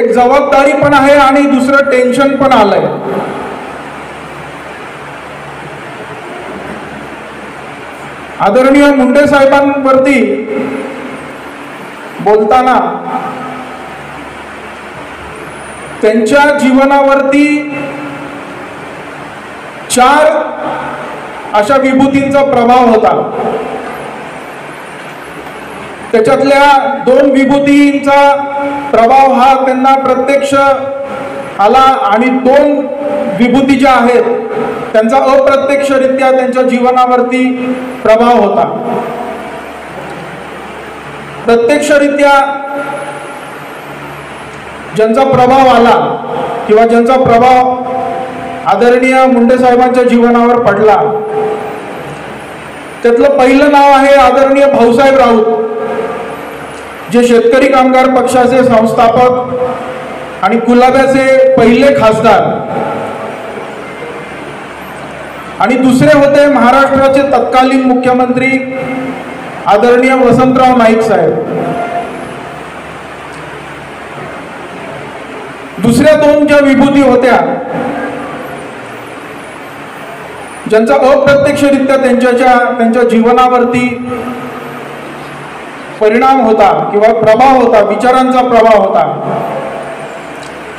एक जबाबदारी पण आहे आणि दुसरं टेन्शन पण आलंय. आदरणीय मुंडे साहेबांवरती बोलताना त्यांच्या जीवनावरती 4 अशा विभूतींचा प्रभाव होता. त्याच्यातल्या 2 विभूतींचा प्रभाव हा त्यांना प्रत्यक्ष आला आणि 2 विभूती ज्या आहेत त्यांचा अप्रत्यक्षरित्या त्यांच्या जीवनावरती प्रभाव होता. प्रत्यक्षरित्या ज्यांचा प्रभाव आला किंवा ज्यांचा प्रभाव आदरणीय मुंडे साहेबांच्या जीवनावर पडला त्यातलं पहिलं नाव आहे आदरणीय भाऊसाहेब राऊत, जे शेतकरी कामगार पक्षाचे संस्थापक आणि कुलाब्याचे पहिले खासदार. आणि दुसरे होते महाराष्ट्राचे तत्कालीन मुख्यमंत्री आदरणीय वसंतराव नाईक साहेब. दुसऱ्या 2 ज्या विभूती होत्या ज्यांचा अप्रत्यक्षरित्या त्यांच्या जीवनावरती परिणाम होता किंवा प्रभाव होता, विचारांचा प्रभाव होता,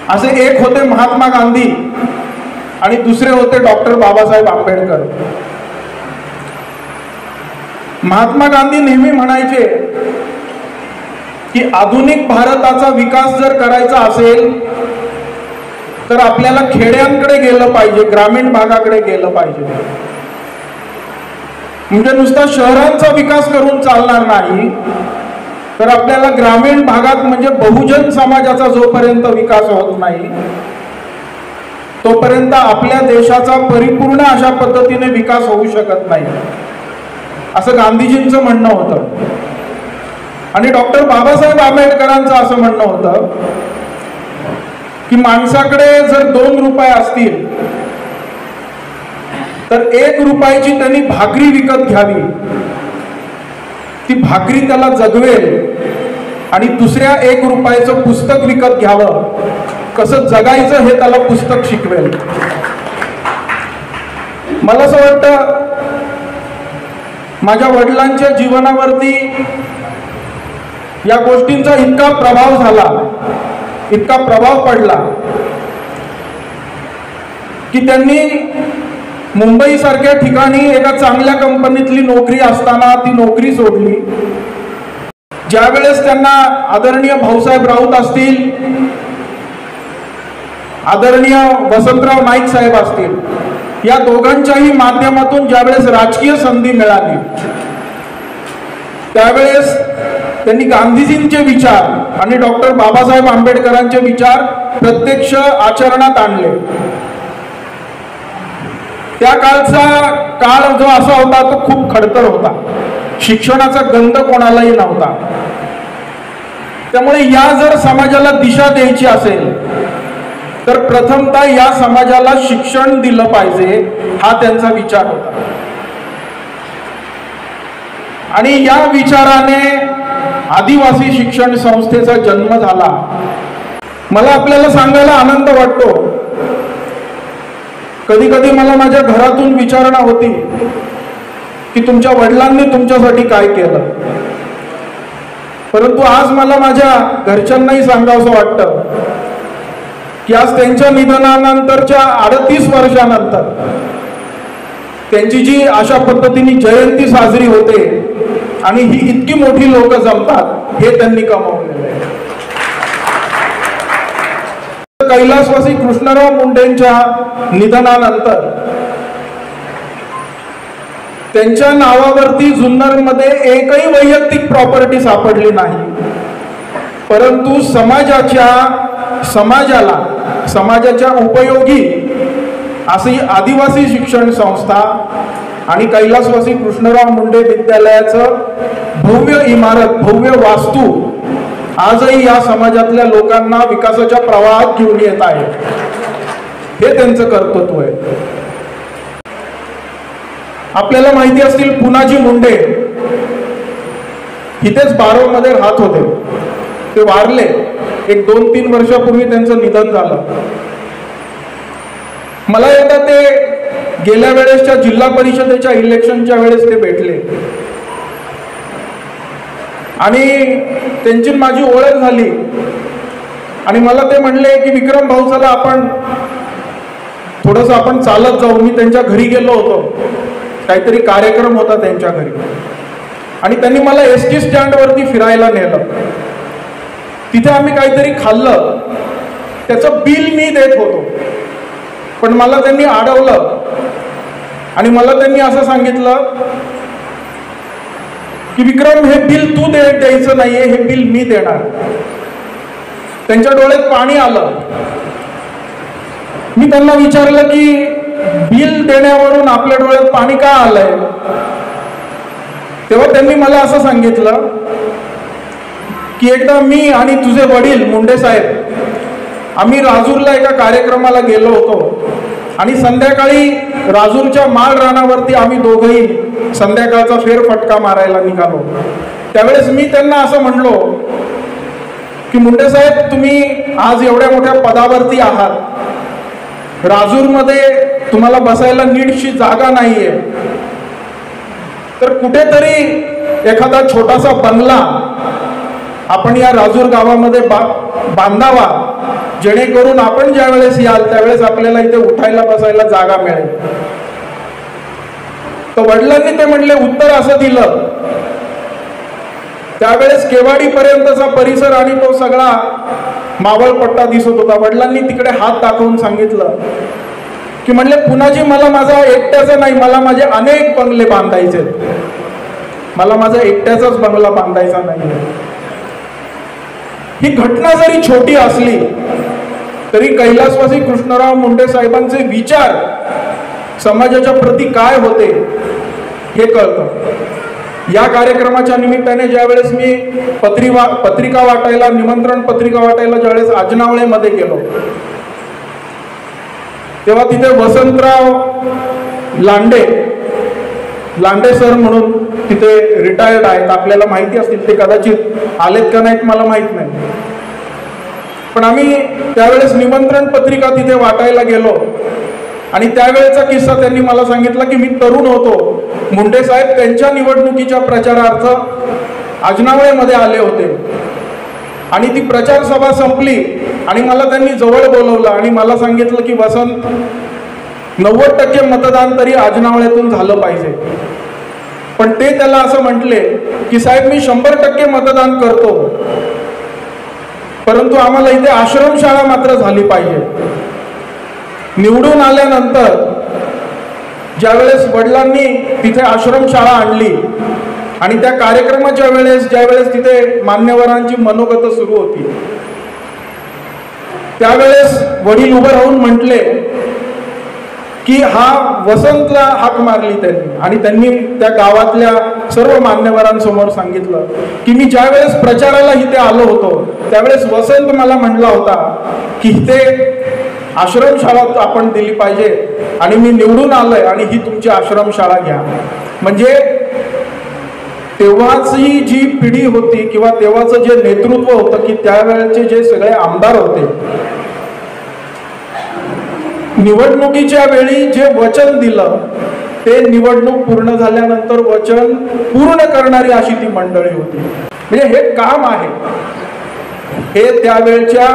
असे एक होते महात्मा गांधी आणि दुसरे होते डॉक्टर बाबासाहेब आंबेडकर. महात्मा गांधी नेहमी म्हणायचे की आधुनिक भारताचा विकास जर करायचा असेल तर आपल्याला खेड्यांकडे गेलं पाहिजे, ग्रामीण भागाकडे गेलं पाहिजे. म्हणजे नुसता शहरांचा विकास करून चालणार नाही, तर आपल्याला ग्रामीण भागात म्हणजे बहुजन समाजाचा जोपर्यंत विकास होत नाही तोपर्यंत आपल्या देशाचा परिपूर्ण अशा पद्धतीने विकास होऊ शकत नाही, असं गांधीजींचं म्हणणं होतं. आणि डॉक्टर बाबासाहेब आंबेडकरांचं असं म्हणणं होतं की माणसाकडे जर 2 रुपये असतील तर 1 रुपयाची त्यांनी भाकरी विकत घ्यावी, ती भाकरी त्याला जगवेल, आणि दुसऱ्या 1 रुपयाचं पुस्तक विकत घ्यावं, कसं जगायचं हे त्याला पुस्तक शिकवेल. मला असं वाटतं माझ्या वडिलांच्या जीवनावरती या गोष्टींचा इतका प्रभाव झाला, इतका प्रभाव पडला की त्यांनी मुंबई सारख्या ठिकाणी एका चांगल्या कंपनीतली नोकरी असताना ती नोकरी सोडली. ज्यावेळेस त्यांना आदरणीय भाऊसाहेब राऊत असतील, आदरणीय वसंतराव नाईक साहेब असतील, या दोघांच्याही माध्यमातून ज्यावेळेस राजकीय संधी मिळाली त्यावेळेस त्यांनी गांधीजींचे विचार आणि डॉक्टर बाबासाहेब आंबेडकरांचे विचार प्रत्यक्ष आचरणात आणले. त्या काळचा काळ जो असा होता तो खूप खडतर होता, शिक्षणाचा गंध कोणालाही नव्हता. त्यामुळे या जर समाजाला दिशा द्यायची असेल तर प्रथमतः या समाजाला शिक्षण दिलं पाहिजे, हा त्यांचा विचार होता. आणि या विचाराने आदिवासी शिक्षण संस्थेचा जन्म झाला. मला आपल्याला सांगायला आनंद वाटतो, कधी कधी मला माझ्या घरातून विचारणा होती की तुमच्या वडिलांनी तुमच्यासाठी काय केलं. परंतु आज मला माझ्या घरच्यांनाही सांगावंसं वाटतं की आज त्यांच्या निधनानंतरच्या 38 वर्षानंतर त्यांची जी अशा पद्धतीने जयंती साजरी होते आणि ही इतकी मोठी लोक जमतात हे त्यांनी कमावलेलं आहे. कैलासवासी कृष्णराव मुंडेंच्या निधनानंतर त्यांच्या नावावरती जुन्नरमध्ये एकही वैयक्तिक प्रॉपर्टी सापडली नाही, परंतु समाजाच्या उपयोगी अशी आदिवासी शिक्षण संस्था आणि कैलासवासी कृष्णराव मुंडे विद्यालयाचं भव्य इमारत, भव्य वास्तू आजही या समाजातल्या लोकांना विकासाच्या प्रवाहात घेऊन येत आहे. हे त्यांचं कर्तृत्व आहे. आपल्याला माहिती असतील पुनाजी मुंडे इथेच बारोमध्ये राहत होते, ते वारले एक 2-3 वर्षापूर्वी त्यांचं निधन झालं. मला एकदा ते गेल्या वेळेसच्या जिल्हा परिषदेच्या इलेक्शनच्या वेळेस ते भेटले आणि त्यांची माझी ओळख झाली आणि मला ते म्हणले की विक्रम भाऊ चला आपण थोडंसं आपण चालत जाऊ. मी त्यांच्या घरी गेलो होतो, काहीतरी कार्यक्रम होता त्यांच्या घरी आणि त्यांनी मला एसटी स्टँडवरती फिरायला नेलं. तिथे आम्ही काहीतरी खाल्लं, त्याचं बिल मी देत होतो, पण मला त्यांनी अडवलं आणि मला त्यांनी असं सांगितलं की विक्रम हे बिल तू द्यायचं नाहीये, हे बिल मी देणार. त्यांच्या डोळ्यात पाणी आलं. मी त्यांना विचारलं की बिल देण्यावरून आपल्या डोळ्यात पाणी का आलंय. तेव्हा त्यांनी मला असं सांगितलं की एकदा मी आणि तुझे वडील मुंडे साहेब आम्ही राजूरला एका कार्यक्रमाला गेलो होतो आणि संध्याकाळी राजूरच्या माळ रानावरती आम्ही दोघंही संध्याकाळचा फेरफटका मारायला निघालो. त्यावेळेस मी त्यांना असं म्हणलो की मुंडे साहेब तुम्ही आज एवढ्या मोठ्या पदावरती आहात, राजूरमध्ये तुम्हाला बसायला नीटशी जागा नाहीये, तर कुठेतरी एखादा छोटासा बंगला आपण या राजूर गावामध्ये बांधावा, जेणेकरून आपण ज्या वेळेस याल त्यावेळेस आपल्याला इथे उठायला बसायला जागा मिळेल. तर वडिलांनी ते म्हणले उत्तर असं दिलं. त्यावेळेस केवाडी पर्यंतचा परिसर आणि तो सगळा मावळपट्टा दिसत होता. वडिलांनी तिकडे हात दाखवून सांगितलं की म्हणले पुन्हाजी मला माझा एकट्याचा नाही, मला माझे अनेक बंगले बांधायचे, मला माझा एकट्याचाच बंगला बांधायचा नाही. ही घटना जरी छोटी असली तरी कैलासवासी कृष्णराव मुंडे साहेबांचे विचार समाजाच्या प्रती काय होते हे कळतं. या कार्यक्रमाच्या निमित्ताने ज्यावेळेस मी पत्रिका वाटायला, निमंत्रण पत्रिका वाटायला ज्यावेळेस आजनावळेमध्ये गेलो, तेव्हा तिथे वसंतराव लांडे सर म्हणून तिथे रिटायर्ड आहेत, आपल्याला माहिती असतील, ते कदाचित आलेत का नाहीत मला माहित नाही, पण आम्ही त्यावेळेस निमंत्रण पत्रिका तिथे वाटायला गेलो आणि त्यावेळेचा किस्सा त्यांनी मला सांगितला की मी तरुण होतो, मुंडे साहेब त्यांच्या निवडणुकीच्या प्रचारार्थ आजनावळेमध्ये आले होते आणि ती प्रचार सभा संपली आणि मला त्यांनी जवळ बोलवलं आणि मला सांगितलं की वसंत 90% मतदान तरी आजनावळ्यातून झालं पाहिजे. पण ते त्याला असं म्हटले की साहेब मी 100% मतदान करतो, परंतु आम्हाला इथे आश्रमशाळा मात्र झाली पाहिजे. निवडून आल्यानंतर ज्यावेळेस वडिलांनी तिथे आश्रमशाळा आणली आणि त्या कार्यक्रमाच्या वेळेस ज्यावेळेस तिथे मान्यवरांची मनोगत सुरू होती, त्यावेळेस वडील उभं राहून म्हटले की हा वसंतला हाक मारली त्यांनी आणि त्यांनी त्या गावातल्या सर्व मान्यवरांसमोर सांगितलं की मी ज्यावेळेस प्रचाराला इथे आलो होतो त्यावेळेस वसंत मला म्हटला होता की इथे आश्रमशाळा आपण दिली पाहिजे आणि मी निवडून आलोय आणि ही तुमची आश्रमशाळा घ्या. म्हणजे तेव्हाची जी पिढी होती किंवा तेव्हाचं जे नेतृत्व होतं की त्यावेळेचे जे सगळे आमदार होते, निवडणुकीच्या वेळी जे वचन दिलं ते निवडणूक पूर्ण झाल्यानंतर वचन पूर्ण करणारी अशी ती मंडळी होती. म्हणजे हे काम आहे, हे त्यावेळच्या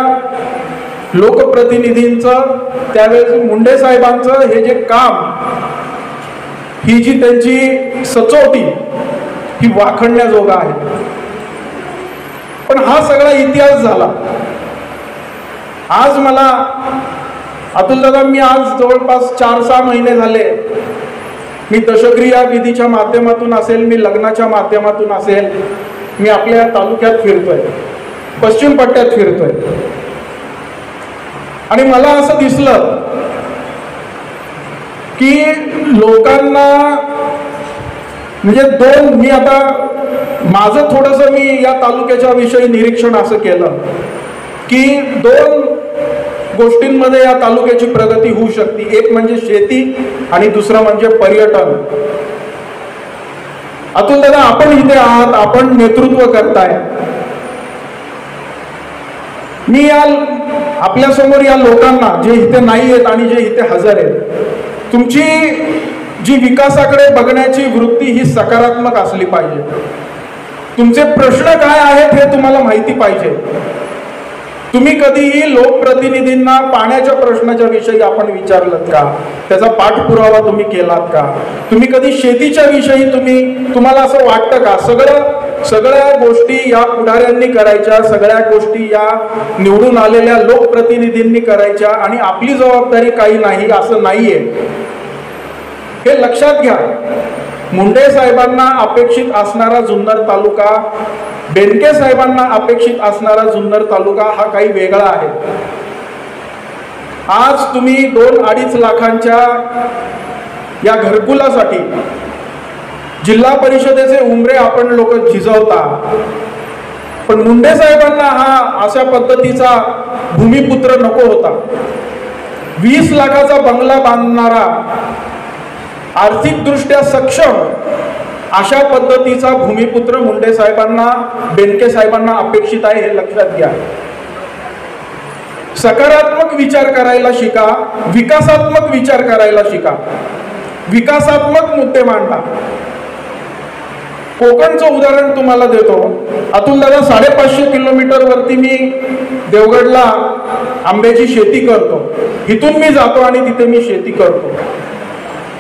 लोकप्रतिनिधींचं, त्यावेळेस मुंडे साहेबांचं हे जे काम, ही जी त्यांची सचोटी, ही वाखणण्याजोगा आहे. पण हा सगळा इतिहास झाला. आज मला अतुल दादा, मी आज जवळपास 4-6 महिने झाले मी दशक्रिया विधीच्या माध्यमातून असेल, मी लग्नाच्या माध्यमातून असेल, मी आपल्या तालुक्यात फिरतोय, पश्चिम पट्ट्यात फिरतोय आणि मला असं दिसलं की लोकांना म्हणजे मी आता माझं थोडंसं मी या तालुक्याच्या विषयी निरीक्षण असं केलं की 2 गोष्टींमध्ये या तालुक्याची प्रगती होऊ शकते. एक म्हणजे शेती आणि दुसरं म्हणजे पर्यटन. अतुल दादा, आपण इथे आहात, आपण नेतृत्व करताय, मी आपल्या समोर या लोकांना, जे इथे नाही आहेत आणि जे इथे हजर आहेत, तुमची जी विकासाकडे बघण्याची वृत्ती ही सकारात्मक असली पाहिजे. तुमचे प्रश्न काय आहेत हे तुम्हाला माहिती पाहिजे. तुम्ही कधीही लोकप्रतिनिधींना पाण्याच्या प्रश्नाच्या विषयी आपण विचारलं का? त्याचा पाठपुरावा तुम्ही केलात का? तुम्ही कधी शेतीच्या विषयी तुम्हाला असं वाटतं का सगळ्या गोष्टी या पुढाऱ्यांनी करायच्या, सगळ्या गोष्टी या निवडून आलेल्या लोकप्रतिनिधींनी करायच्या आणि आपली जबाबदारी काही नाही, असं नाहीये. हे लक्षात घ्या. मुंडे साहेबांना अपेक्षित असणारा जुन्नर तालुका, बेनके साहेबांना अपेक्षित असणारा जुन्नर तालुका हा काही वेगळा आहे. आज तुम्ही 2-2.5 लाखांच्या या घरकुलासाठी जिल्हा परिषदेचे उमरे आपण लोक झिजवता, पण मुंडे साहेबांना हा अशा पद्धतीचा भूमिपुत्र नको होता. 20 लाखाचा बंगला बांधणारा, आर्थिकदृष्ट्या सक्षम अशा पद्धतीचा भूमिपुत्र मुंडे साहेबांना, बेनके साहेबांना अपेक्षित आहे, हे लक्षात घ्या. सकारात्मक विचार करायला शिका, विकासात्मक विचार करायला शिका, विकासात्मक मुद्दे मांडा. कोकणचं उदाहरण तुम्हाला देतो. अतुल दादा, 550 किलोमीटर वरती मी देवगडला आंब्याची शेती करतो. इथून मी जातो आणि तिथे मी शेती करतो.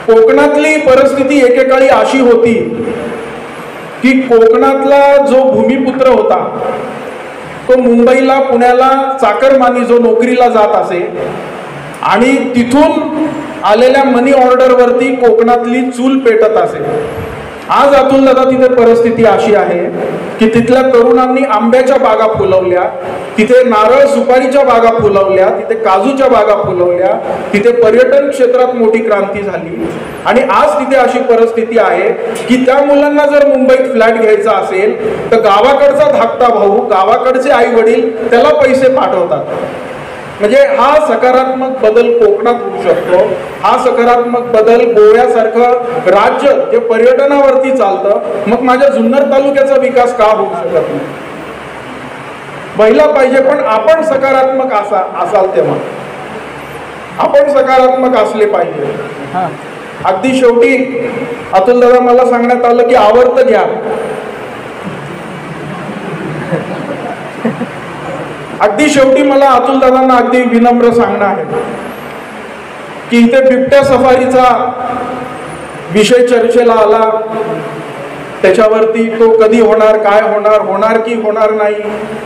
कोकणातली परिस्थिती एकेकाळी अशी होती की कोकणातला जो भूमिपुत्र होता तो मुंबईला, पुण्याला चाकरमानी जो नोकरीला जात असे आणि तिथून आलेल्या मनी ऑर्डरवरती कोकणातली चूल पेटत असे. आज अतुल दादा, तिथे परिस्थिती अशी आहे की तिथल्या तरुणांनी आंब्याच्या बागा फुलवल्या, तिथे नारळ सुपारीच्या बागा फुलवल्या, तिथे काजूच्या बागा फुलवल्या, तिथे पर्यटन क्षेत्रात मोठी क्रांती झाली. आणि आज तिथे अशी परिस्थिती आहे की त्या मुलांना जर मुंबईत फ्लॅट घ्यायचा असेल तर गावाकडचा धाकटा भाऊ, गावाकडचे आई वडील त्याला पैसे पाठवतात. म्हणजे हा सकारात्मक बदल कोकणात होऊ शकतो. हा सकारात्मक बदल गोव्यासारखं राज्य जे पर्यटनावरती चालतं, मग माझ्या जुन्नर तालुक्याचा विकास का होऊ शकत नाही? व्हायला पाहिजे. पण आपण सकारात्मक असाल तेव्हा आपण सकारात्मक असले पाहिजे. अगदी शेवटी अतुल दादा, मला सांगण्यात आलं की आवर्त घ्या. अगदी शेवटी मला अतुल दादांना अगदी विनम्र सांगणं आहे की इथे बिबट्या सफारीचा विषय चर्चेला आला, त्याच्यावरती तो कधी होणार, काय होणार, होणार की होणार नाही,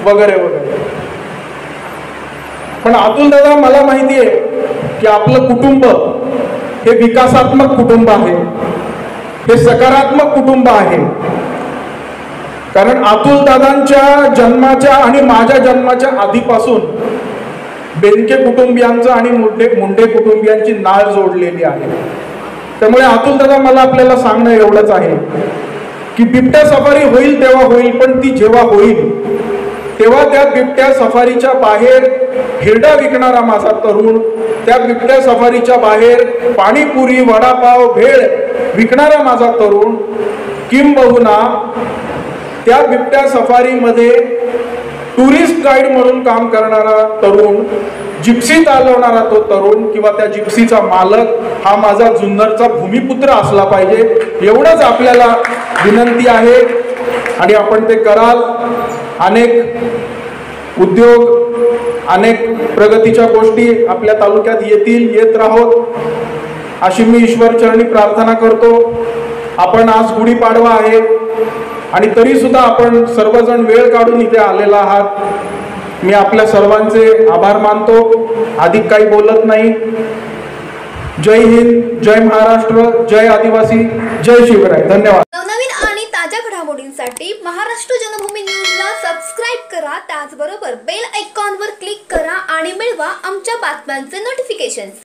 वगैरे वगैरे. पण अतुल दादा, मला माहिती आहे की आपलं कुटुंब हे विकासात्मक कुटुंब आहे, हे सकारात्मक कुटुंब आहे. कारण अतुल दादांच्या जन्माच्या आणि माझ्या जन्माच्या आधीपासून बेनके कुटुंबियांचं आणि मुंडे कुटुंबियांची नाळ जोडलेली आहे. त्यामुळे अतुल दादा, मला आपल्याला सांगणं एवढंच आहे की बिबट्या सफारी होईल तेव्हा होईल, पण ती जेव्हा होईल तेव्हा त्या बिबट्या सफारीच्या बाहेर हिरडा विकणारा माझा तरुण, त्या बिबट्या सफारीच्या बाहेर पाणीपुरी, वडापाव, भेळ विकणारा माझा तरुण, किंबहुना त्या बिबट्या सफारीमध्ये टुरिस्ट गाईड म्हणून काम करणारा तरुण, जिप्सी चालवणारा तो तरुण किंवा त्या जिप्सीचा मालक हा माझा जुन्नरचा भूमिपुत्र असला पाहिजे, एवढंच आपल्याला विनंती आहे. आणि आपण ते कराल. अनेक उद्योग, अनेक प्रगतीच्या गोष्टी आपल्या तालुक्यात येतील, येत राहोत अशी मी ईश्वर चरणी प्रार्थना करतो. आपण आज गुढीपाडवा आहे आणि तरी सुद्धा आपण सर्वजण वेळ काढून इथे आलेला आहात. मी आपल्या सर्वांचे आभार मानतो. अधिक काही बोलत नाही. जय हिंद, जय महाराष्ट्र, जय आदिवासी, जय शिवराय. धन्यवाद. नवनवीन आणि ताज्या घडामोडींसाठी महाराष्ट्र जनभूमी न्यूजला सबस्क्राईब करा. त्याचबरोबर बेल आयकॉनवर क्लिक करा आणि मिळवा आमच्या बातम्यांचे नोटिफिकेशन.